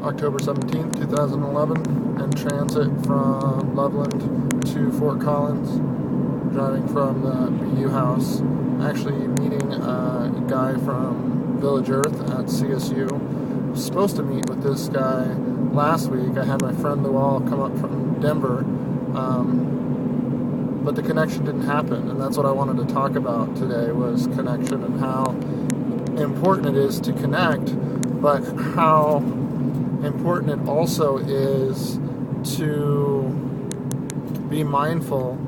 October 17th, 2011, in transit from Loveland to Fort Collins, driving from the BU house, actually meeting a guy from Village Earth at CSU. I was supposed to meet with this guy last week. I had my friend Lual come up from Denver, but the connection didn't happen, and that's what I wanted to talk about today, was connection and how important it is to connect, but how important it also is to be mindful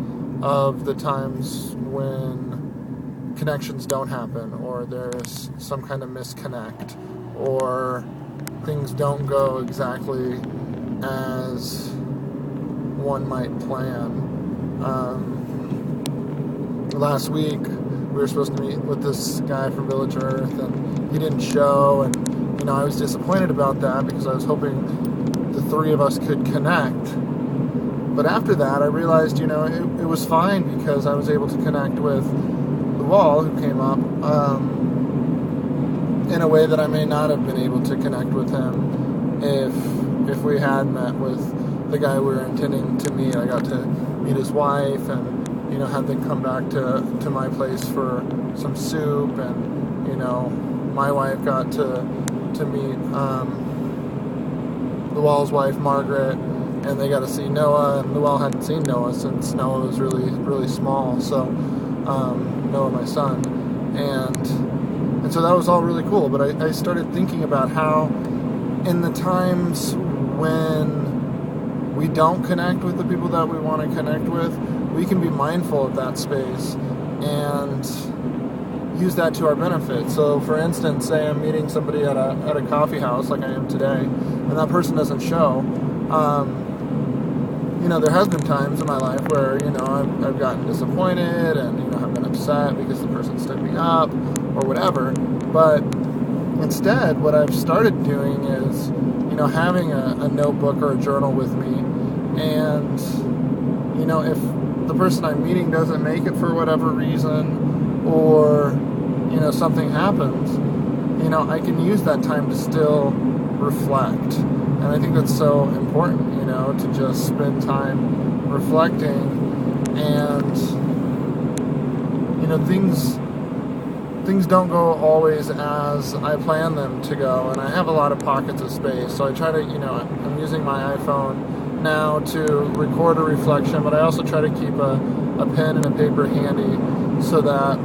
of the times when connections don't happen, or there's some kind of misconnect, or things don't go exactly as one might plan. Last week we were supposed to meet with this guy from Village Earth, and he didn't show, and I was disappointed about that because I was hoping the three of us could connect. But after that I realized, it was fine, because I was able to connect with Lual, who came up, in a way that I may not have been able to connect with him if we had met with the guy we were intending to meet. I got to meet his wife, and had them come back to my place for some soup, and my wife got to meet Lual's wife Margaret, and they got to see Noah, and Lual hadn't seen Noah since Noah was really, really small, so Noah, my son, and so that was all really cool. But I started thinking about how in the times when we don't connect with the people that we want to connect with, we can be mindful of that space and use that to our benefit. So for instance, say I'm meeting somebody at a coffee house like I am today, and that person doesn't show. There has been times in my life where I've gotten disappointed, and I've been upset because the person stood me up or whatever. But instead, what I've started doing is having a notebook or a journal with me, and if the person I'm meeting doesn't make it for whatever reason, or something happens, I can use that time to still reflect. And I think that's so important, to just spend time reflecting, and things don't go always as I plan them to go, and I have a lot of pockets of space, so I try to, I'm using my iPhone now to record a reflection, but I also try to keep a pen and a paper handy, so that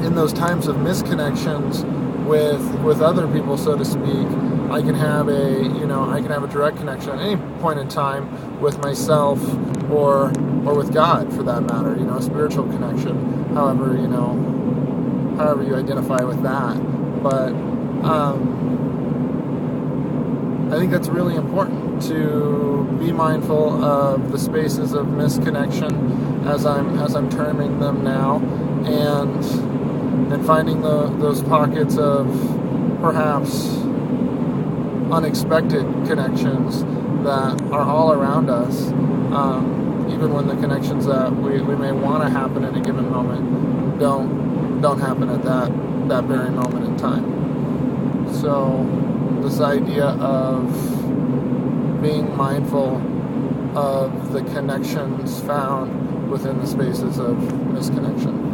in those times of misconnections with other people, so to speak, I can have a direct connection at any point in time with myself or with God, for that matter, a spiritual connection, however you identify with that. But I think that's really important, to be mindful of the spaces of misconnection, as I'm terming them now, and finding those pockets of perhaps unexpected connections that are all around us, even when the connections that we may want to happen in a given moment don't happen at that very moment in time. So this idea of being mindful of the connections found within the spaces of misconnection.